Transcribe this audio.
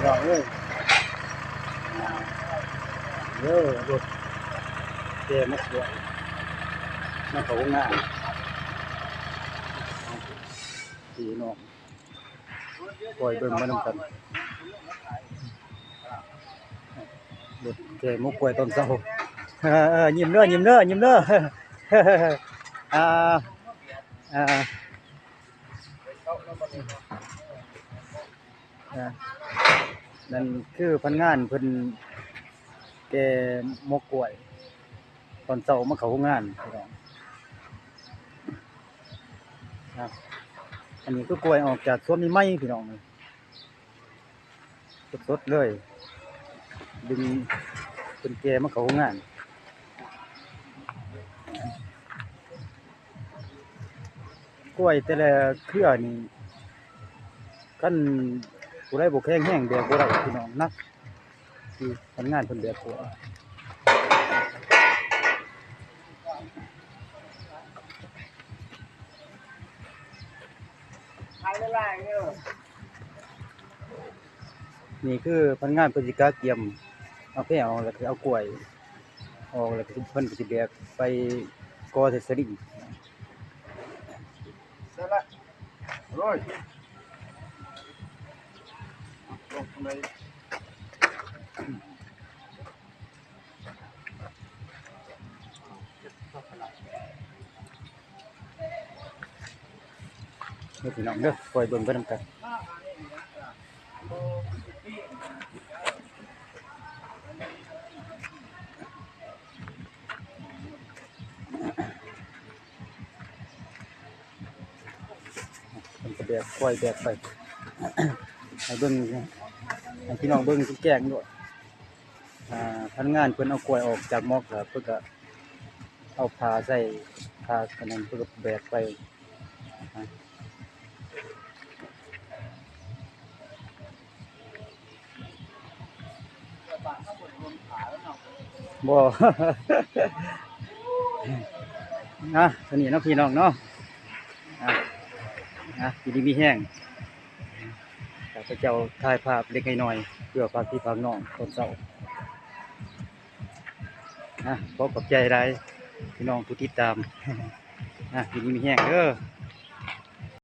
น้องเอ้ยเด้อรถแกมาสวยมาเขางานพี่น้องปล่อยเบิ่งมานำกันรถแกมุกกล้วยต้นเสายิ้มเด้อยิ้มเด้อยิ้มเด้ออ่าอ่านั่นคือพนักงานเพิ่นแกมกกล้วยตอนเช้ามาเข้างานพี่น้องนะอันนี้คือกล้วยออกจากสวนใหม่ๆพี่น้องสดๆเลยดึงเพิ่นแกมาเข้างานกล้วยแต่ละเครือนี่คันผู้ใดบ่แข็งแรงแบกบ่ได้พี่น้องนักที่พนักงานเพิ่นแบกกล้วยนี่คือพนักงานเพิ่นสิกาเกียมเอาแพร่ออกแล้วก็เอากล้วยออกแล้วก็เพิ่นก็สิแบกไปก่อใส่สลิงเสร็จแล้วโอ้ยลงไปนี่พี่น้องเด้อปล่อยเบิ่งไปนำกันมันก็แบกปล่อยแบกไปให้เบิ่งให้พี่น้องเบิ่งแกล้งด้วยพนักงานเพิ่นเอากล้วยออกจากหม้อครับเพิ่นก็เอาผ้าใส่ผ้าอันนั้นเพิ่นก็แบกไปบ่ นะสนิทเนาะพี่น้องเนาะอยู่ดีมีแห้งข้าพเจ้าถ่ายภาพเล็กน้อยเพื่อฝากพี่ฝากน้องตอนเช้าขอขอบใจหลายพี่น้องผู้ติดตามอยู่ดีมีแห้งเด้อ